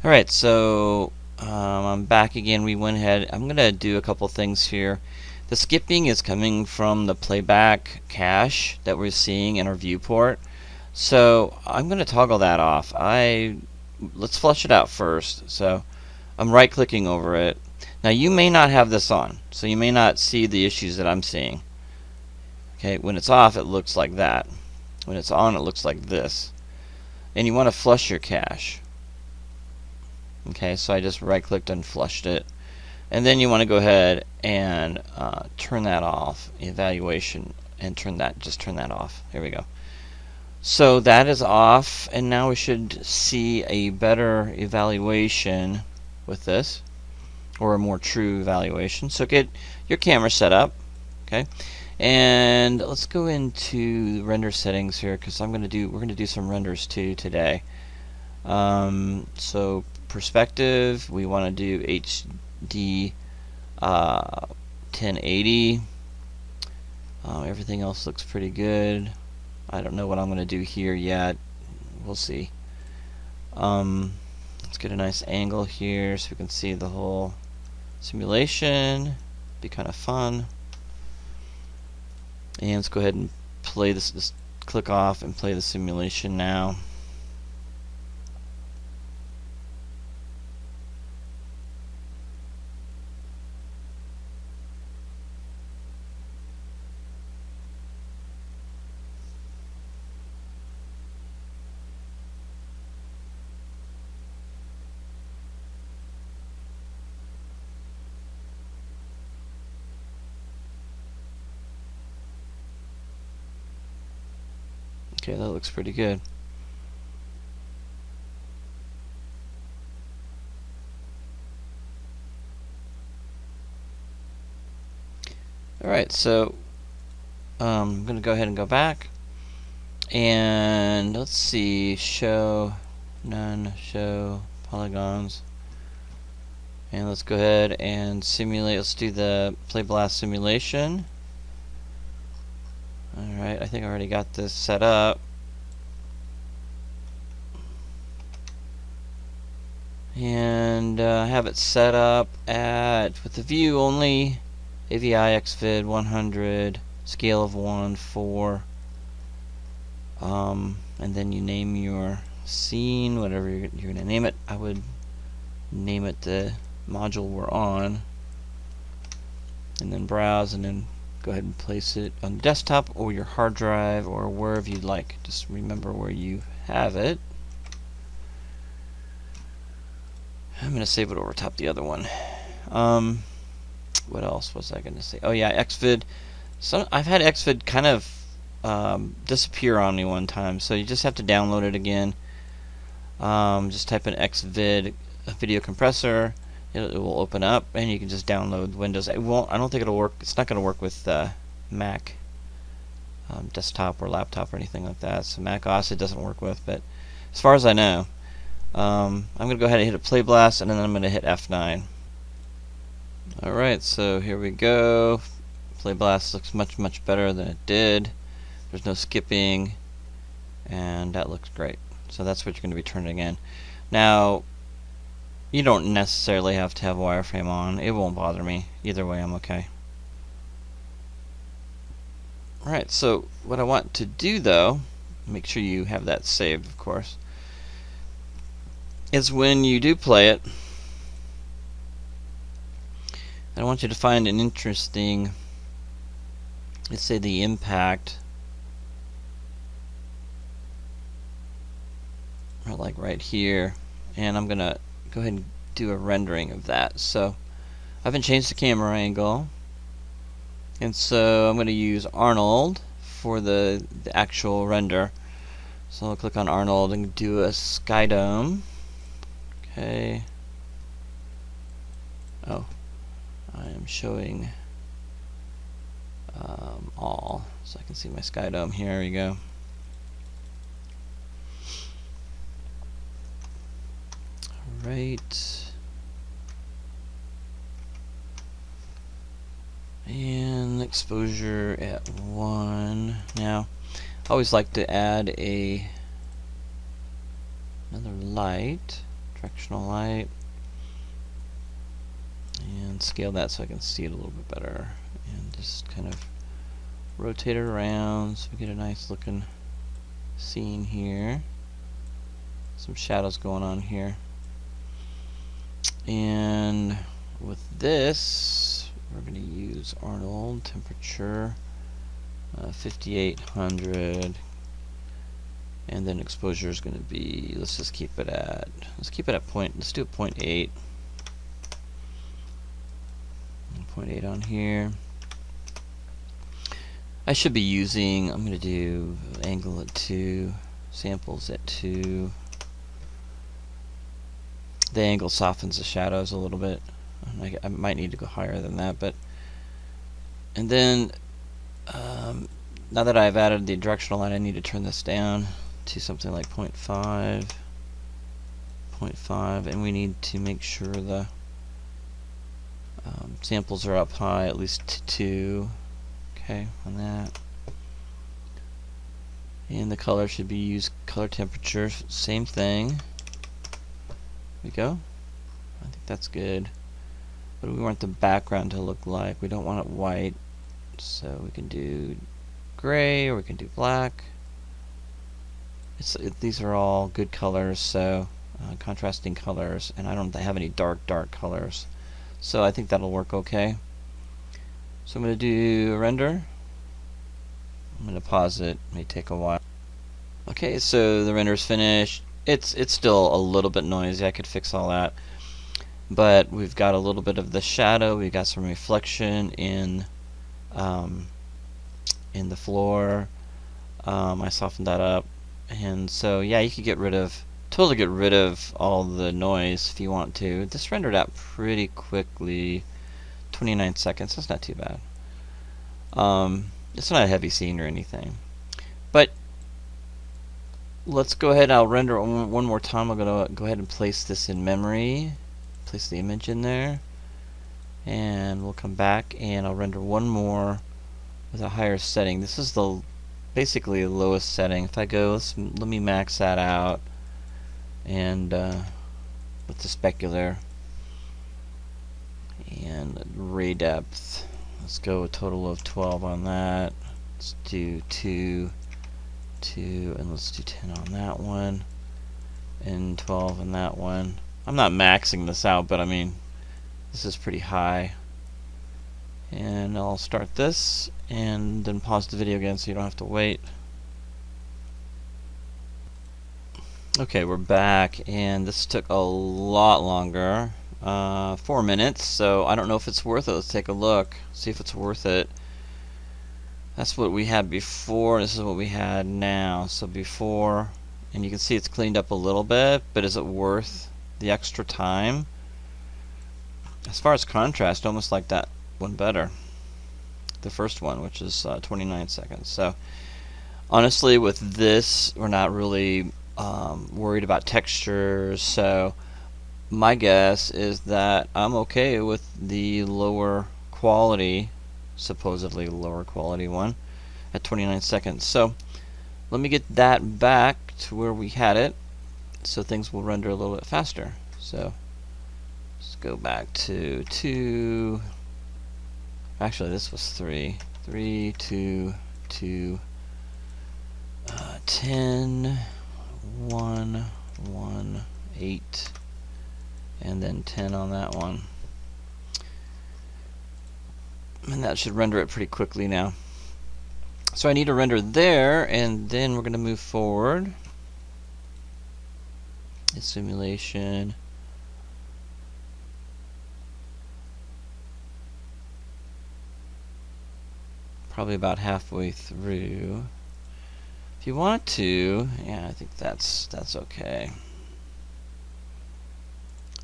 Alright, so I'm back again. We went ahead. I'm going to do a couple things here. The skipping is coming from the playback cache that we're seeing in our viewport. So I'm going to toggle that off. Let's flush it out first. So I'm right clicking over it. Now you may not have this on, so you may not see the issues that I'm seeing. Okay, when it's off it looks like that. When it's on it looks like this. And you want to flush your cache. Okay, so I just right clicked and flushed it. And then you want to go ahead and turn that off, evaluation, and just turn that off. Here we go. So that is off, and now we should see a better evaluation with this, or a more true evaluation. So get your camera set up, okay? And let's go into render settings here, because we're going to do some renders too today. So perspective, we want to do HD 1080. Everything else looks pretty good. I don't know what I'm going to do here yet. We'll see. Let's get a nice angle here so we can see the whole simulation. Be kind of fun. And let's go ahead and play this. Just click off and play the simulation now. Okay, that looks pretty good. Alright, so I'm going to go ahead and go back. And let's see, show, none, show, polygons. And let's go ahead and simulate. Let's do the Playblast Simulation. Alright, I think I already got this set up. And have it set up with the view only, AVI XVID 100, scale of 1, 4. And then you name your scene, whatever you're going to name it. I would name it the module we're on. And then browse, and then go ahead and place it on the desktop or your hard drive or wherever you'd like. Just remember where you have it. I'm going to save it over top the other one. What else was I going to say? Oh yeah, XVID. So I've had XVID kind of disappear on me one time, so you just have to download it again. Just type in XVID video compressor. It will open up, and you can just download Windows. It won't. I don't think it'll work. It's not going to work with Mac desktop or laptop or anything like that. So Mac OS it doesn't work with, but as far as I know, I'm going to go ahead and hit a Playblast, and then I'm going to hit F9. Alright, so here we go. Playblast looks much better than it did. There's no skipping, and that looks great. So that's what you're going to be turning in. Now, you don't necessarily have to have wireframe on. It won't bother me. Either way, I'm okay. Alright, so what I want to do though, make sure you have that saved, of course, is when you do play it, I want you to find an interesting, let's say the impact, like right here, and I'm gonna go ahead and do a rendering of that. So I haven't changed the camera angle, and so I'm going to use Arnold for the actual render. So I'll click on Arnold and do a Skydome. Okay. Oh, I am showing all, so I can see my Skydome. Here we go. Right. And exposure at 1. Now, I always like to add another light. directional light, and scale that so I can see it a little bit better, and just kind of rotate it around so we get a nice looking scene here. Some shadows going on here. And with this, we're going to use Arnold temperature 5800, and then exposure is going to be, let's keep it at point, let's do a 0.8. 0.8 on here. I should be using, I'm going to do angle at 2, samples at 2. The angle softens the shadows a little bit. I might need to go higher than that, but and then now that I've added the directional line, I need to turn this down to something like 0.5, and we need to make sure the samples are up high, at least to 2. Okay, on that. And the color should be used color temperature, same thing. There we go. I think that's good. What do we want the background to look like? We don't want it white, so we can do gray or we can do black. These are all good colors, so contrasting colors, and I don't have any dark colors, so I think that'll work okay. So I'm going to do a render. I'm going to pause it. It may take a while. Okay, so the render's finished. It's still a little bit noisy. I could fix all that, but we've got a little bit of the shadow. We've got some reflection in the floor. I softened that up, and so yeah, you could totally get rid of all the noise if you want to. This rendered out pretty quickly. 29 seconds, that's not too bad. It's not a heavy scene or anything. But let's go ahead, I'll render one more time. I'm going to go ahead and place this in memory. Place the image in there. And we'll come back and I'll render one more with a higher setting. This is basically the lowest setting. If I go, let me max that out. And with the specular. And ray depth, let's go a total of 12 on that. Let's do 2, and let's do 10 on that one, and 12 on that one. I'm not maxing this out, but I mean, this is pretty high. And I'll start this, and then pause the video again so you don't have to wait. Okay, we're back, and this took a lot longer. 4 minutes, so I don't know if it's worth it. Let's take a look, see if it's worth it. That's what we had before, this is what we had now. So before, and you can see it's cleaned up a little bit, but is it worth the extra time? As far as contrast, almost like that one better, the first one, which is 29 seconds. So honestly, with this, we're not really worried about textures, so my guess is that I'm okay with the lower quality, supposedly lower quality one, at 29 seconds. So let me get that back to where we had it, so things will render a little bit faster. So let's go back to 2. Actually, this was 3. 3, 2, 2, 10, 1, 1, 8. And then 10 on that one. And that should render it pretty quickly now. So I need to render there, and then we're going to move forward. It's simulation. Probably about halfway through. If you want to, yeah, I think that's okay.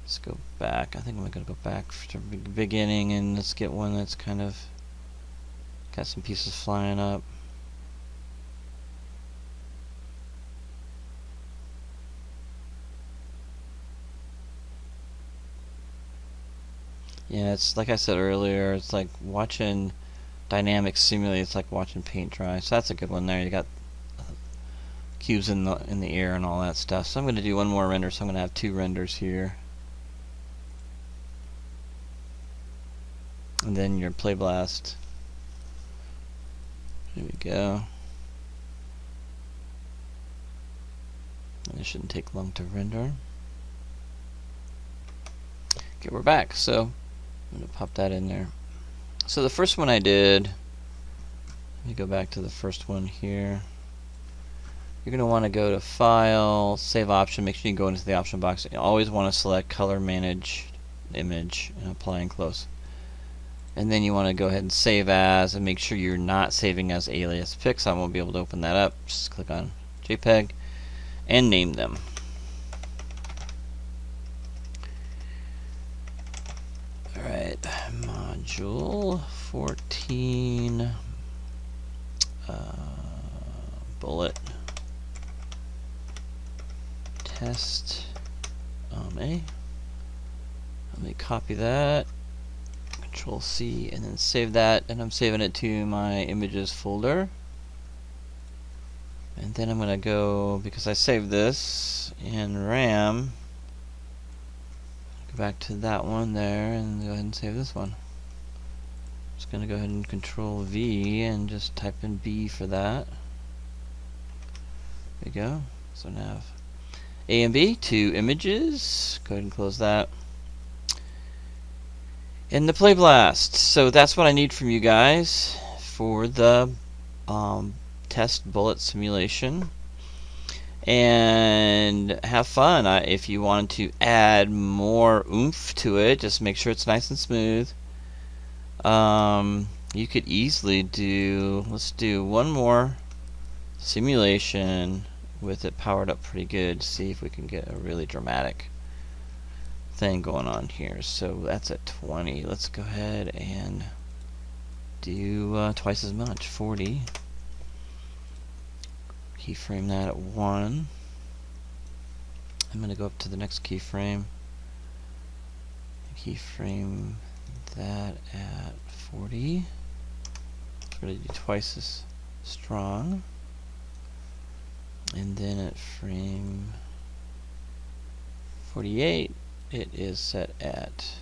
Let's go back. I think I'm going to go back to the beginning, and let's get one that's kind of got some pieces flying up. Yeah, it's like I said earlier, it's like watching dynamics simulate, it's like watching paint dry. So that's a good one there. You got cubes in the air and all that stuff. So I'm going to do one more render, so I'm going to have 2 renders here. And then your Playblast. There we go. And it shouldn't take long to render. Okay, we're back. So I'm going to pop that in there. So the first one I did, let me go back to the first one here. You're going to want to go to File, Save Option. Make sure you go into the option box. You always want to select Color Manage Image and Apply and Close. And then you want to go ahead and Save As, and make sure you're not saving as alias pics. I won't be able to open that up. Just click on JPEG and name them. Alright, Module 14 bullet test A. Let me copy that, Control C, and then save that, and I'm saving it to my images folder. And then I'm going to go, because I saved this in RAM, go back to that one there and go ahead and save this one. Just going to go ahead and Control V and just type in B for that. There we go. So now I have A and B, 2 images. Go ahead and close that. And the Playblast. So that's what I need from you guys for the test bullet simulation. And have fun. If you want to add more oomph to it, just make sure it's nice and smooth. You could easily do, let's do one more simulation with it powered up pretty good. See if we can get a really dramatic thing going on here. So that's at 20. Let's go ahead and do twice as much, 40. Keyframe that at 1. I'm going to go up to the next keyframe. Keyframe that at 40. We're going to do twice as strong. And then at frame 48, it is set at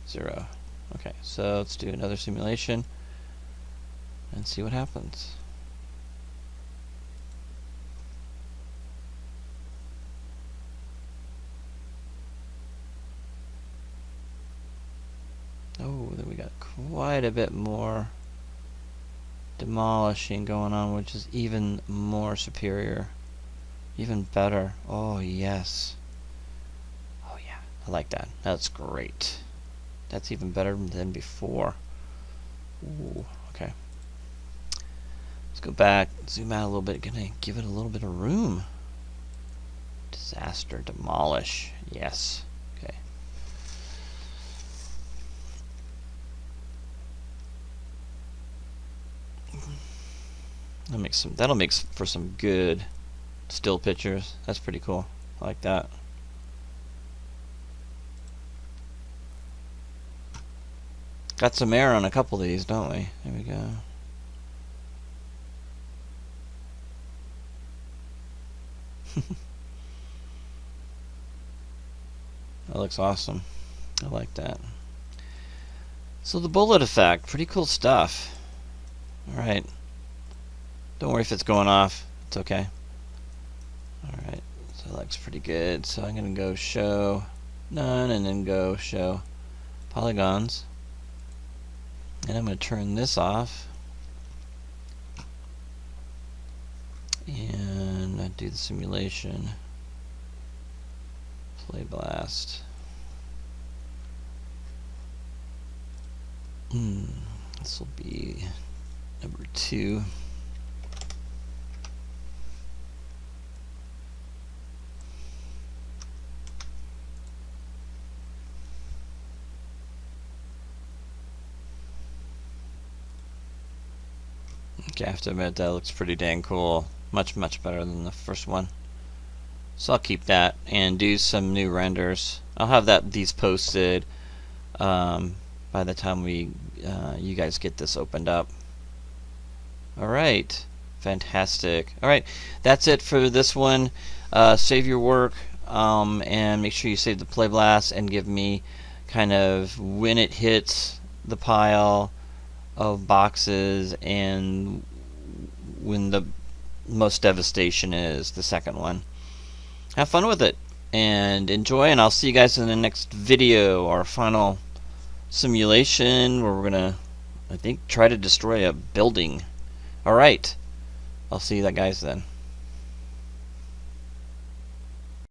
0. Okay, so let's do another simulation and see what happens. Oh, then we got quite a bit more demolishing going on, which is even more superior, even better. Oh yes. Oh yeah, I like that. That's great. That's even better than before. Ooh, okay. Let's go back, zoom out a little bit. Gonna give it a little bit of room. Disaster, demolish. Yes. Okay. That'll make for some good still pictures. That's pretty cool. I like that. Got some air on a couple of these, don't we? There we go. That looks awesome. I like that. So the bullet effect, pretty cool stuff. Alright. Don't worry if it's going off. It's okay. Alright. So that looks pretty good. So I'm going to go show none and then go show polygons. And I'm going to turn this off. And do the simulation. Playblast. This will be number 2. Okay, I have to admit that looks pretty dang cool. Much better than the first one. So I'll keep that and do some new renders. I'll have these posted by the time you guys get this opened up. Alright. Fantastic. Alright, that's it for this one. Save your work, and make sure you save the Playblast and give me kind of when it hits the pile of boxes and when the most devastation is, the second one. Have fun with it and enjoy, and I'll see you guys in the next video, our final simulation where we're gonna, I think, try to destroy a building. Alright, I'll see you guys then.